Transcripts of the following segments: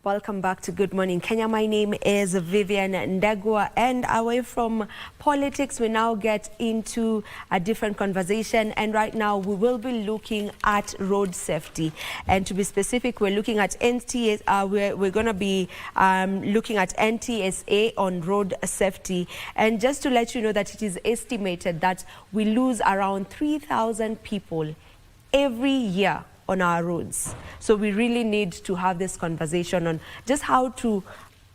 Welcome back to Good Morning Kenya. My name is Vivian Ndegwa, and away from politics, we now get into a different conversation. And right now, we will be looking at road safety. And to be specific, we're looking at NTSA. We're going to be looking at NTSA on road safety. And just to let you know that it is estimated that we lose around 3,000 people every year on our roads. So we really need to have this conversation on just how to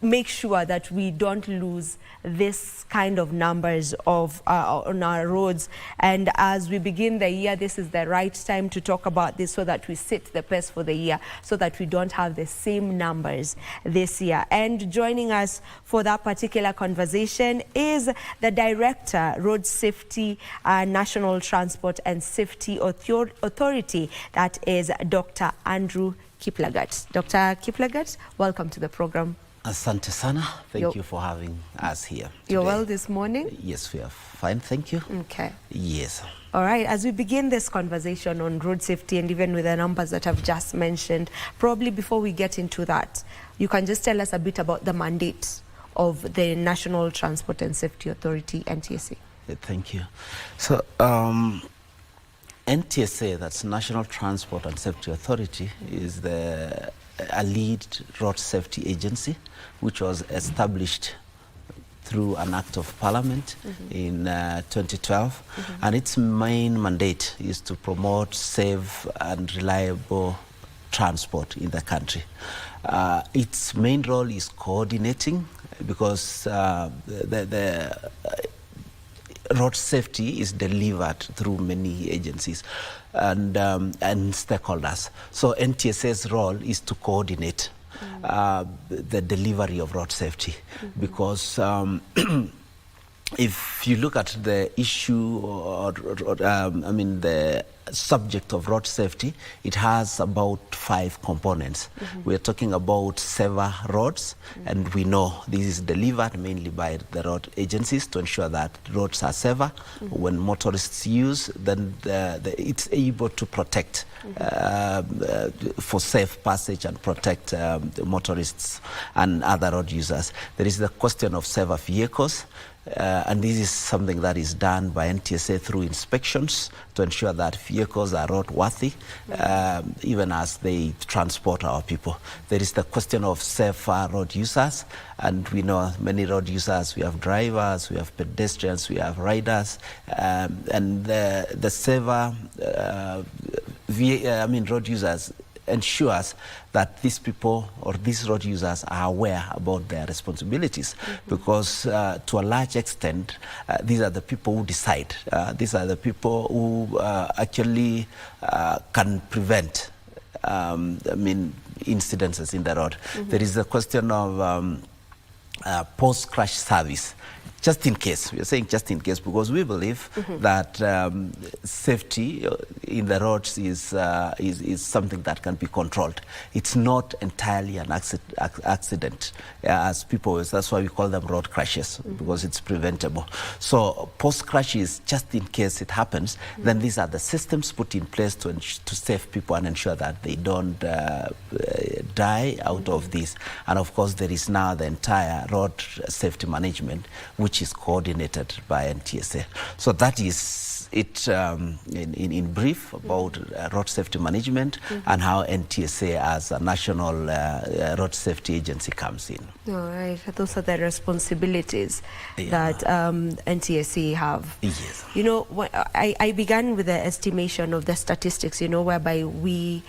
make sure that we don't lose this kind of numbers of on our roads. And as we begin the year, this is the right time to talk about this so that we set the pace for the year, so that we don't have the same numbers this year. And joining us for that particular conversation is the Director, Road Safety, National Transport and Safety Authority, that is Dr. Andrew Kiplagat. Dr. Kiplagat, welcome to the program. Asante sana. Thank you for having us here today. You're well this morning? Yes, we are fine. Thank you. Okay. Yes. All right. As we begin this conversation on road safety, and even with the numbers that I've just mentioned, probably before we get into that, you can just tell us a bit about the mandate of the National Transport and Safety Authority, NTSA. Thank you. So, NTSA, that's National Transport and Safety Authority, is a lead road safety agency which was established through an act of parliament in 2012, and its main mandate is to promote safe and reliable transport in the country. Its main role is coordinating, because the road safety is delivered through many agencies and stakeholders. So NTSA's role is to coordinate the delivery of road safety, because if you look at the issue, the subject of road safety, it has about 5 components. We're talking about safer roads, and we know this is delivered mainly by the road agencies to ensure that roads are safer. When motorists use, then it's able to protect for safe passage and protect the motorists and other road users. There is the question of safer vehicles. And this is something that is done by NTSA through inspections to ensure that vehicles are roadworthy, even as they transport our people. There is the question of safer road users, and we know many road users. We have drivers, we have pedestrians, we have riders, and the safer road users ensures that these people or these road users are aware about their responsibilities, because to a large extent these are the people who decide. These are the people who actually can prevent incidences in the road. There is the question of post-crash service. Just in case, we are saying just in case, because we believe that safety in the roads is something that can be controlled. It's not entirely an accident, as people, that's why we call them road crashes, because it's preventable. So post-crash is just in case it happens, then these are the systems put in place to save people and ensure that they don't die out of this. And of course, there is now the entire road safety management, which is coordinated by NTSA. So that is it in brief about road safety management and how NTSA as a national road safety agency comes in. All right, those are the responsibilities that NTSA have. Yes. You know, I began with the estimation of the statistics, you know, whereby we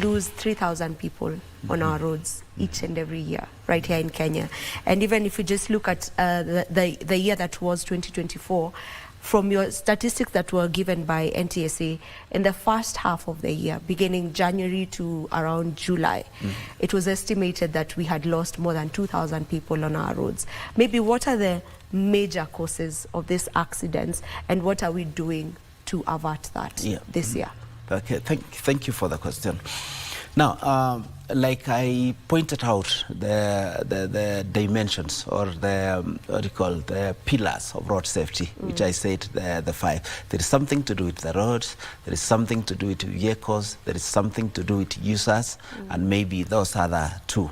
lose 3,000 people on our roads each and every year right here in Kenya. And even if you just look at the year that was 2024, from your statistics that were given by NTSA, in the first half of the year, beginning January to around July, it was estimated that we had lost more than 2,000 people on our roads. Maybe what are the major causes of these accidents, and what are we doing to avert that this year? Okay, thank you for the question. Now, like I pointed out, the dimensions or what do you call, the pillars of road safety, which I said the 5. There is something to do with the roads, there is something to do with vehicles, there is something to do with users, and maybe those other 2.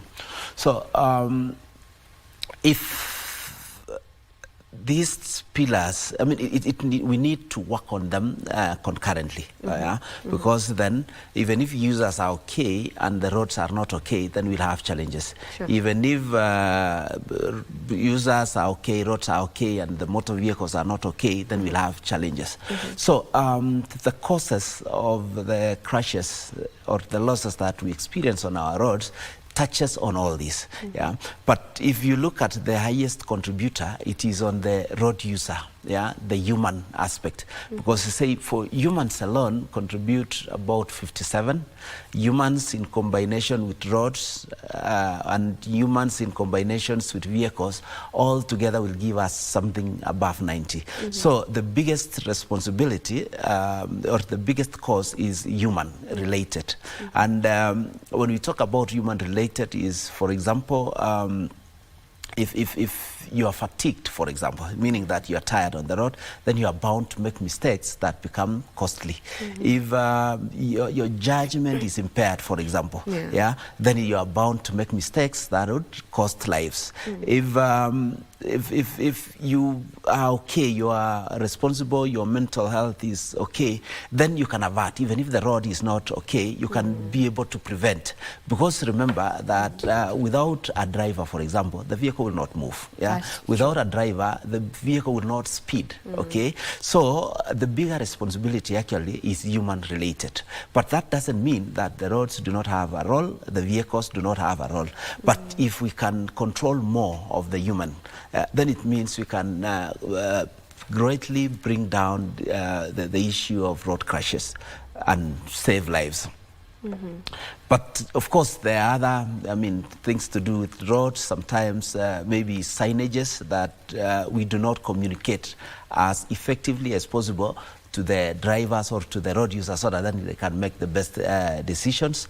So if these pillars, I mean, we need to work on them concurrently, because then even if users are okay and the roads are not okay, then we'll have challenges. Sure. Even if users are okay, roads are okay, and the motor vehicles are not okay, then we'll have challenges. So the causes of the crashes or the losses that we experience on our roads touches on all this, But if you look at the highest contributor, it is on the road user, the human aspect. Because say for humans alone contribute about 57. Humans in combination with roads and humans in combinations with vehicles, all together will give us something above 90. So the biggest responsibility or the biggest cause is human related. And when we talk about human related is, for example, if you are fatigued, for example, meaning that you are tired on the road, then you are bound to make mistakes that become costly. If your judgment is impaired, for example, then you are bound to make mistakes that would cost lives. If you are okay, you are responsible, your mental health is okay, then you can avert. Even if the road is not okay, you can be able to prevent. Because remember that without a driver, for example, the vehicle will not move. Without a driver, the vehicle will not speed. Okay, so the bigger responsibility actually is human related. But that doesn't mean that the roads do not have a role, the vehicles do not have a role. But if we can control more of the human, then it means we can greatly bring down the issue of road crashes and save lives. But of course there are other, things to do with roads. Sometimes maybe signages that we do not communicate as effectively as possible to the drivers or to the road users so that then they can make the best decisions.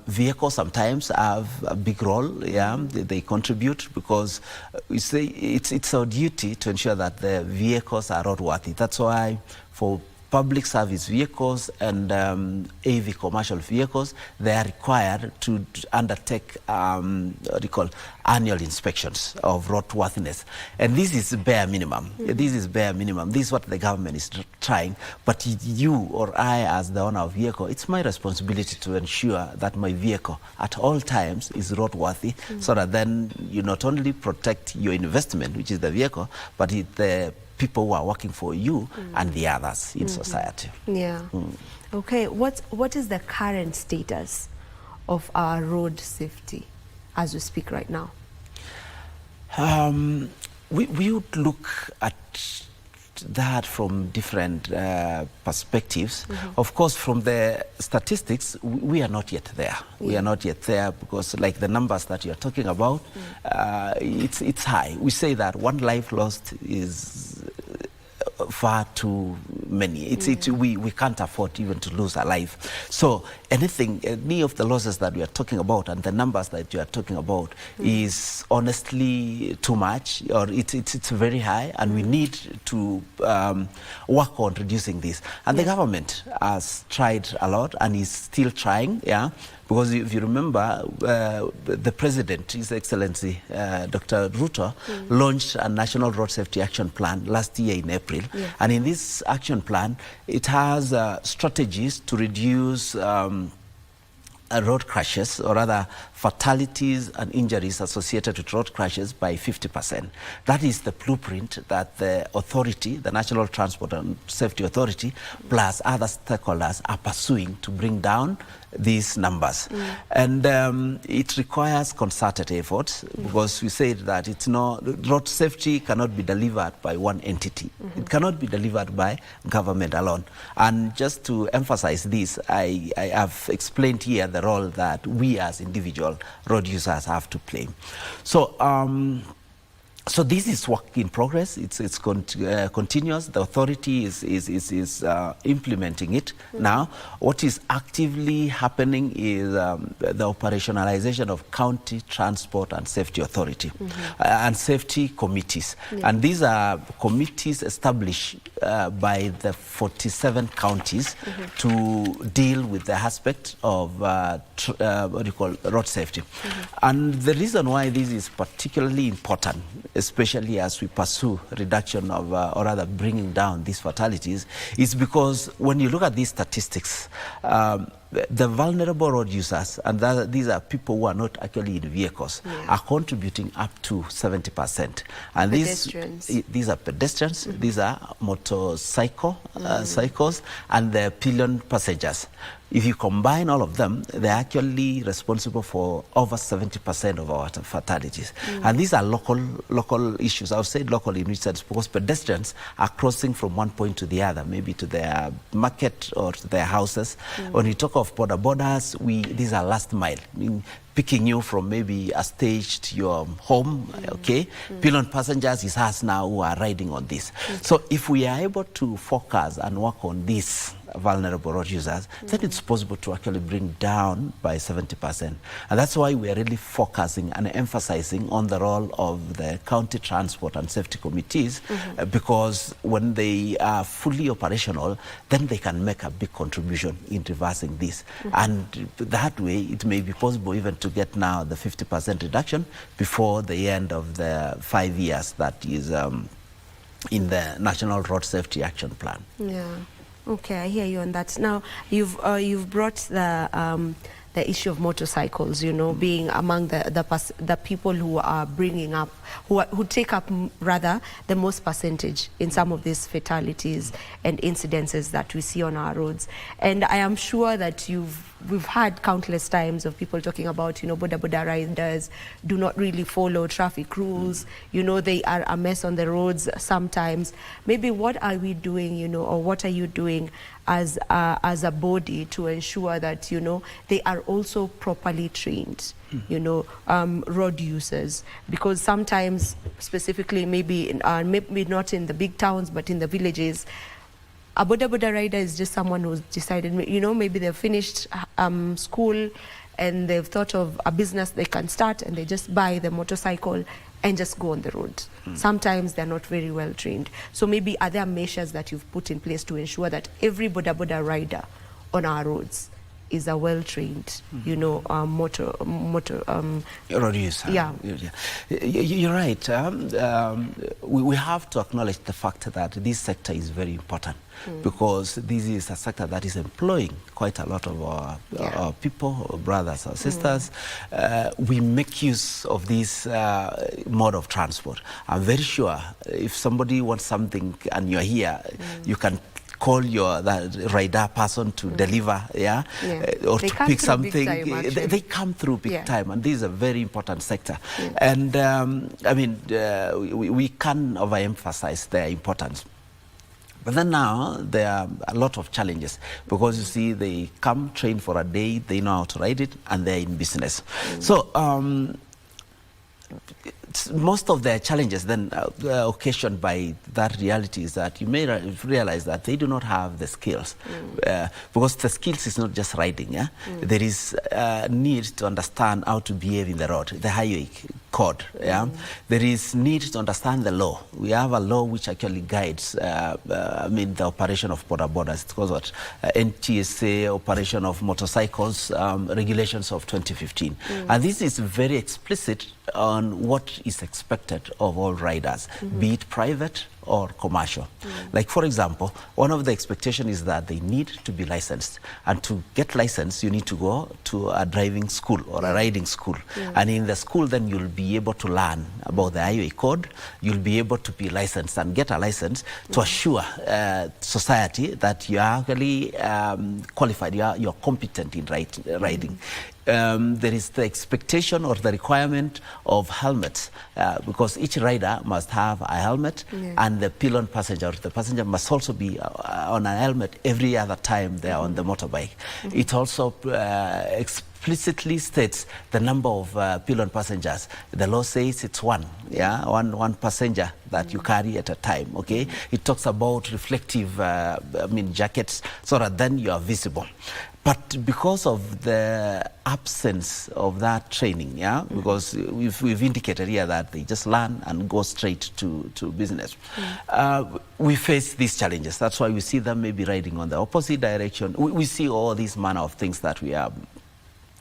Vehicles sometimes have a big role, they contribute because we say it's our duty to ensure that the vehicles are roadworthy. That's why for public service vehicles and AV commercial vehicles, they are required to undertake annual inspections of roadworthiness. And this is bare minimum. This is bare minimum. This is what the government is trying. But you or I, as the owner of vehicle, it's my responsibility to ensure that my vehicle at all times is roadworthy, so that then you not only protect your investment, which is the vehicle, but the people who are working for you and the others in society. Okay, what is the current status of our road safety as we speak right now? We would look at that from different perspectives. Of course, from the statistics, we are not yet there. We are not yet there because, like the numbers that you're talking about, it's high. We say that one life lost is far too many. We can't afford even to lose a life. So any of the losses that we are talking about and the numbers that you are talking about is honestly too much, or it's very high, and we need to work on reducing this. And the government has tried a lot and is still trying, because if you remember, the President, His Excellency Dr. Ruto, launched a National Road Safety Action Plan last year in April. And in this action plan, it has strategies to reduce road crashes, or rather fatalities and injuries associated with road crashes, by 50%. That is the blueprint that the authority, the National Transport and Safety Authority, plus other stakeholders are pursuing to bring down these numbers. And it requires concerted efforts, because we said that road safety cannot be delivered by one entity. It cannot be delivered by government alone. And just to emphasize this, I have explained here the role that we as individual road users have to play. So So this is work in progress. It's continuous. The authority is implementing it now. What is actively happening is the operationalization of county transport and safety authority and safety committees. And these are committees established by the 47 counties to deal with the aspect of what you call road safety. And the reason why this is particularly important, especially as we pursue reduction of, or rather bringing down these fatalities, is because when you look at these statistics, the vulnerable road users, and these are people who are not actually in vehicles, are contributing up to 70%. And these are pedestrians, these are motorcycles, and the pillion passengers. If you combine all of them, they're actually responsible for over 70% of our fatalities. And these are local issues. I would say local in which sense, because pedestrians are crossing from one point to the other, maybe to their market or to their houses. When we talk of borders, these are last mile, picking you from maybe a stage to your home, okay? Pillion passengers is us now who are riding on this. So if we are able to focus and work on these vulnerable road users, then it's possible to actually bring down by 70%. And that's why we are really focusing and emphasizing on the role of the county transport and safety committees, because when they are fully operational, then they can make a big contribution in reversing this. And that way, it may be possible even to get now the 50% reduction before the end of the 5 years that is in the National Road Safety Action Plan. Yeah. Okay, I hear you on that. Now, you've brought the issue of motorcycles, you know, being among the people who are bringing up, who take up rather the most percentage in some of these fatalities and incidences that we see on our roads. And I am sure that we've had countless times of people talking about, you know, boda riders do not really follow traffic rules. You know, they are a mess on the roads sometimes. Maybe what are we doing, you know, or what are you doing as a body to ensure that, you know, they are also properly trained, you know, road users? Because sometimes, specifically maybe not in the big towns, but in the villages, a boda rider is just someone who's decided, you know, maybe they've finished school and they've thought of a business they can start, and they just buy the motorcycle and just go on the road. Sometimes they're not very well trained. So maybe are there measures that you've put in place to ensure that every boda rider on our roads is a well-trained, you know, road user? Yeah. You're right. We have to acknowledge the fact that this sector is very important, because this is a sector that is employing quite a lot of our people, our brothers, our sisters. We make use of this mode of transport. I'm very sure if somebody wants something and you're here, you can call the rider person to deliver, or they to pick something. They come through big time, and this is a very important sector. And I mean, we can overemphasize their importance. But then now there are a lot of challenges, because you see, they come train for a day, they know how to ride it, and they're in business. So most of their challenges then occasioned by that reality is that you may realize that they do not have the skills, because the skills is not just riding. There is a need to understand how to behave in the road, the highway code. There is need to understand the law. We have a law which actually guides I mean, the operation of borders. It's called what? NTSA, operation of motorcycles, regulations of 2015. And this is very explicit on what is expected of all riders, be it private or commercial. Like, for example, one of the expectations is that they need to be licensed, and to get licensed you need to go to a driving school or a riding school, and in the school then you'll be able to learn about the highway code, you'll be able to be licensed and get a license to assure society that you are actually qualified, you're competent in riding. There is the expectation or the requirement of helmets, because each rider must have a helmet, and the pillion passenger, the passenger, must also be on a helmet every other time they are on the motorbike. It also explicitly states the number of pillion passengers. The law says it's one, one passenger that you carry at a time, okay? It talks about reflective, jackets, so that then you are visible. But because of the absence of that training, because we've indicated here that they just learn and go straight to business, we face these challenges. That's why we see them maybe riding on the opposite direction. We see all these manner of things that we are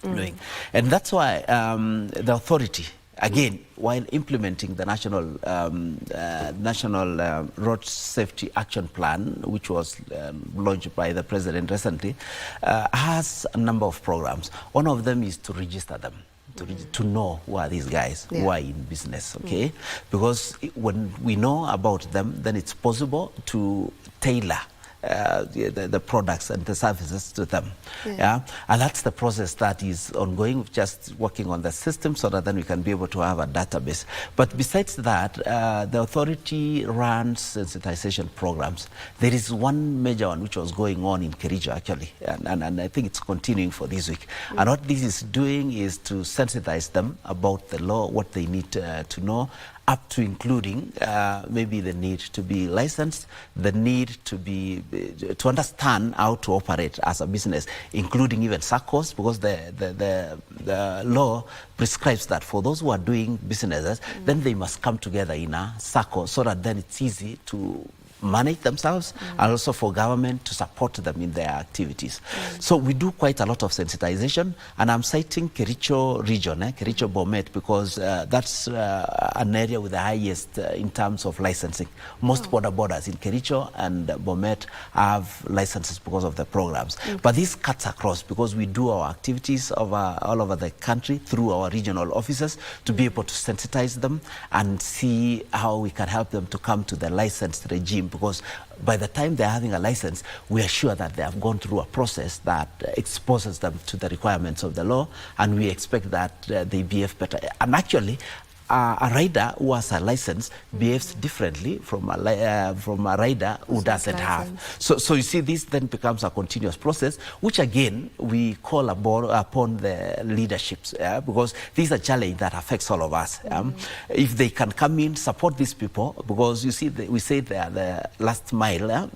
doing. And that's why the authority, again, while implementing the National Road Safety Action Plan, which was launched by the President recently, has a number of programs. One of them is to register them, to know who are these guys who are in business, okay? Because when we know about them, then it's possible to tailor the products and the services to them. And that's the process that is ongoing, just working on the system so that then we can be able to have a database. But besides that, the authority runs sensitization programs. There is one major one which was going on in Kericho actually, and I think it's continuing for this week. And what this is doing is to sensitize them about the law, what they need to know, up to including maybe the need to be licensed, the need to understand how to operate as a business, including even SACCOs, because the law prescribes that for those who are doing businesses, then they must come together in a SACCO so that then it's easy to manage themselves and also for government to support them in their activities. So we do quite a lot of sensitization, and I'm citing Kericho region, Kericho Bomet, because that's an area with the highest in terms of licensing. Most border borders in Kericho and Bomet have licenses because of the programs. But this cuts across because we do our activities all over the country through our regional offices to be able to sensitize them and see how we can help them to come to the licensed regime, because by the time they're having a license, we are sure that they have gone through a process that exposes them to the requirements of the law, and we expect that they behave better. And actually, a rider who has a license behaves differently from a rider who doesn't have. So you see, this then becomes a continuous process, which again we call upon the leaderships, because this is a challenge that affects all of us. If they can come in, support these people, because you see, we say they are the last mile,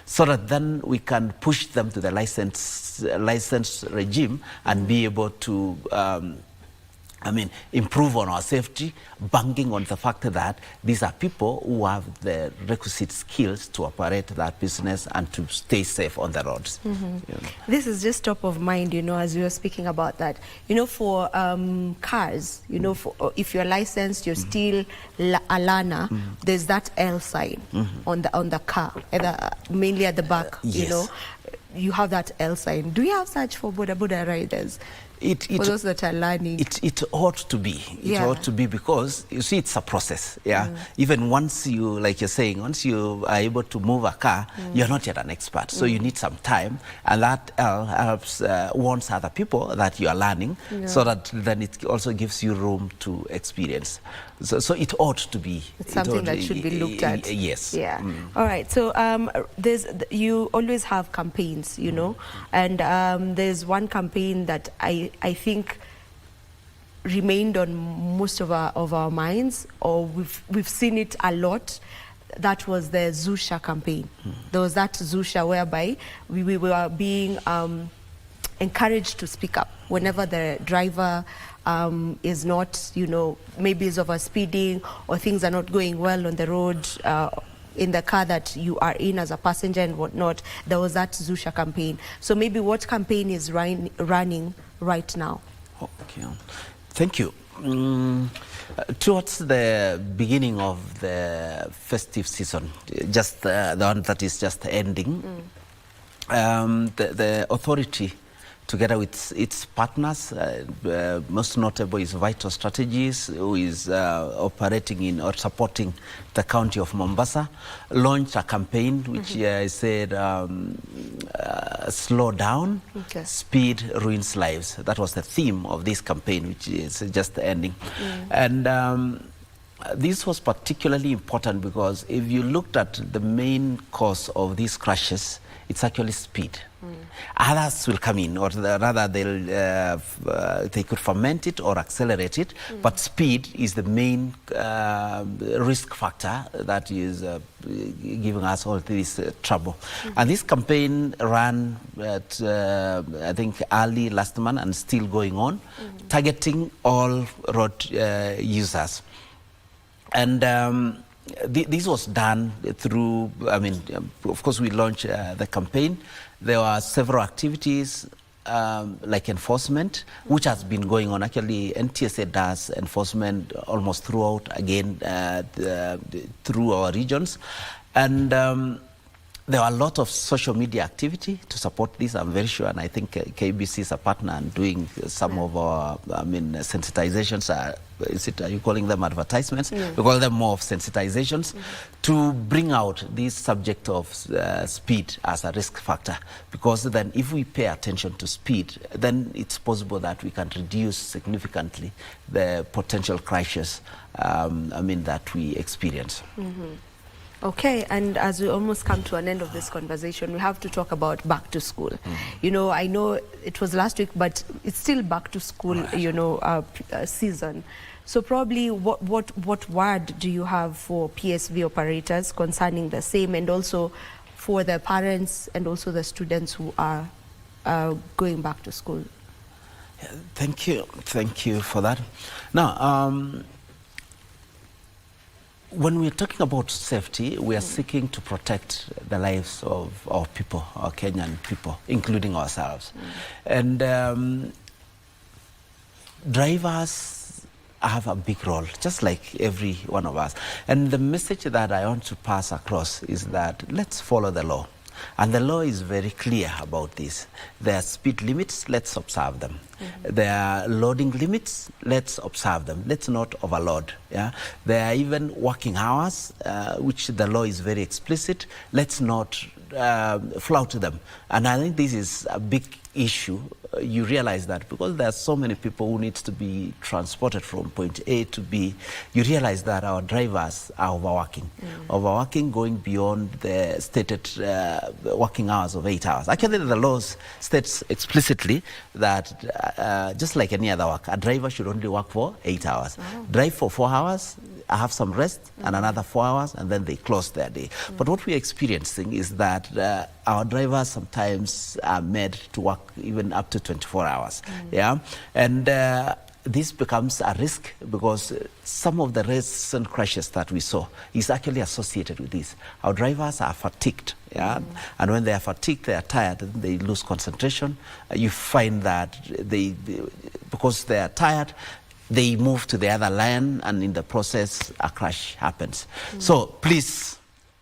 so that then we can push them to the license regime and be able to improve on our safety, banking on the fact that these are people who have the requisite skills to operate that business and to stay safe on the roads. This is just top of mind, as you were speaking about that. For cars, if you're licensed, you're still a learner, there's that L sign on the car, mainly at the back, you have that L sign. Do you have such for Boda riders? For those that are learning, it ought to be. It ought to be, because you see, it's a process. Even once you, like you're saying, once you are able to move a car, you're not yet an expert. So you need some time, and that helps warns other people that you are learning, so that then it also gives you room to experience. So it ought to be. It's something that should be looked at. Yes. All right. So you always have campaigns, and there's one campaign that I think remained on most of our minds, or we've seen it a lot. That was the Zusha campaign. There was that Zusha whereby we were being encouraged to speak up whenever the driver is not, maybe is over speeding or things are not going well on the road, in the car that you are in as a passenger and whatnot. There was that Zusha campaign. So maybe what campaign is running right now? Okay, thank you. Towards the beginning of the festive season, just the one that is just ending, the authority, together with its partners, most notable is Vital Strategies, who is operating in or supporting the county of Mombasa, launched a campaign which said, slow down, speed ruins lives. That was the theme of this campaign, which is just ending. And this was particularly important because if you looked at the main cause of these crashes, it's actually speed. Others will come in, or rather they could ferment it or accelerate it, but speed is the main risk factor that is giving us all this trouble. And this campaign ran at, I think, early last month and still going on, targeting all road users. And this was done through, I mean, of course we launched the campaign. There were several activities like enforcement, which has been going on. Actually, NTSA does enforcement almost throughout, again, through our regions. And there are a lot of social media activity to support this, I'm very sure, and I think KBC is a partner in doing some of our, I mean, sensitizations. Are you calling them advertisements? We call them more of sensitizations to bring out this subject of speed as a risk factor. Because then if we pay attention to speed, then it's possible that we can reduce significantly the potential crashes, I mean, that we experience. Okay, and as we almost come to an end of this conversation, we have to talk about back to school. You know, I know it was last week, but it's still back to school, you know, season. So probably what word do you have for PSV operators concerning the same, and also for the parents and also the students who are going back to school? Thank you for that. Now, when we're talking about safety, we are seeking to protect the lives of our people, our Kenyan people, including ourselves. And drivers have a big role, just like every one of us. And the message that I want to pass across is that let's follow the law. And the law is very clear about this. There are speed limits, let's observe them. There are loading limits, let's observe them. Let's not overload. Yeah? There are even working hours, which the law is very explicit. Let's not flout them. And I think this is a big issue. You realize that because there are so many people who need to be transported from point A to B, you realize that our drivers are overworking. Overworking, going beyond the stated working hours of 8 hours. Actually, the law states explicitly that just like any other work, a driver should only work for 8 hours. Drive for 4 hours, have some rest, and another 4 hours, and then they close their day. But what we're experiencing is that our drivers sometimes are made to work even up to 24 hours. Yeah, and this becomes a risk because some of the recent crashes that we saw is actually associated with this. Our drivers are fatigued, yeah, and when they are fatigued, they are tired, they lose concentration. You find that because they are tired, they move to the other lane, and in the process, a crash happens. So please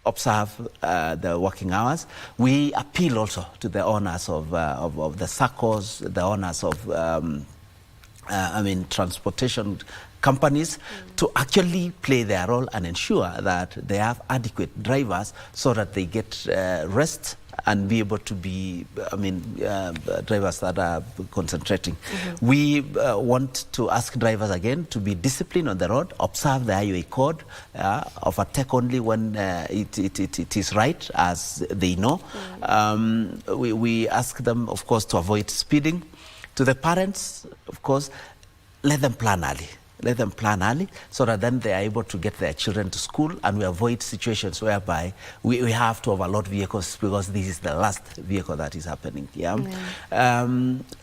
observe the working hours. We appeal also to the owners of the SACCOs, the owners of I mean, transportation companies to actually play their role and ensure that they have adequate drivers so that they get rest and be able to be, I mean, drivers that are concentrating. We want to ask drivers again to be disciplined on the road, observe the highway code, overtake only when it is right, as they know. We ask them, of course, to avoid speeding. To the parents, of course, let them plan early. Let them plan early so that then they are able to get their children to school, and we avoid situations whereby we have to overload vehicles because this is the last vehicle that is happening. Yeah?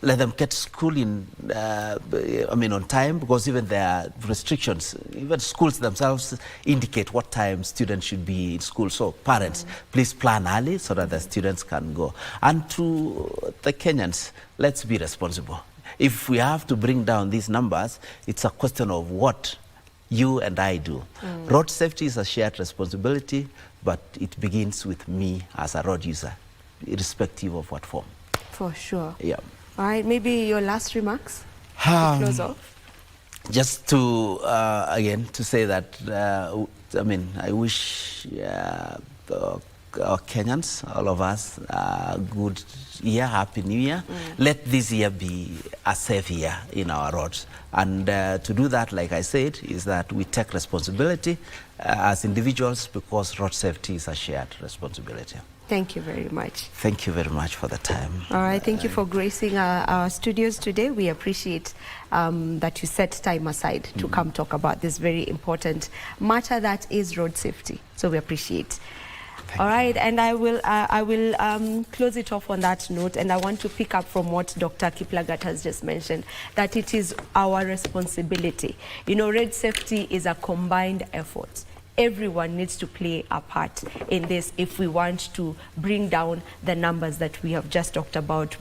Let them get to school I mean, on time, because even there are restrictions. Even schools themselves indicate what time students should be in school. So parents, please plan early so that the students can go. And to the Kenyans, let's be responsible. If we have to bring down these numbers, it's a question of what you and I do. Road safety is a shared responsibility, but it begins with me as a road user, irrespective of what form. For sure. Yeah. All right, maybe your last remarks to close off? Just to, again, to say that, I mean, I wish our Kenyans, all of us, good year, happy new year. Let this year be a safe year in our roads. And to do that, like I said, is that we take responsibility as individuals, because road safety is a shared responsibility. Thank you very much. Thank you very much for the time. All right, thank you for gracing our studios today. We appreciate that you set time aside to come talk about this very important matter that is road safety. So we appreciate. All right, and I will close it off on that note, and I want to pick up from what Dr. Kiplagat has just mentioned, that it is our responsibility. You know, road safety is a combined effort. Everyone needs to play a part in this if we want to bring down the numbers that we have just talked about,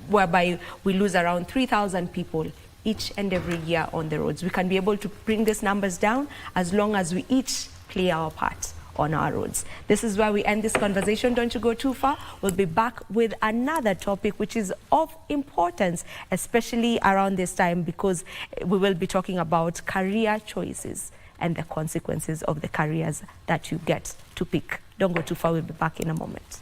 whereby we lose around 3,000 people each and every year on the roads. We can be able to bring these numbers down as long as we each play our part on our roads. This is where we end this conversation. Don't you go too far. We'll be back with another topic which is of importance, especially around this time, because we will be talking about career choices and the consequences of the careers that you get to pick. Don't go too far. We'll be back in a moment.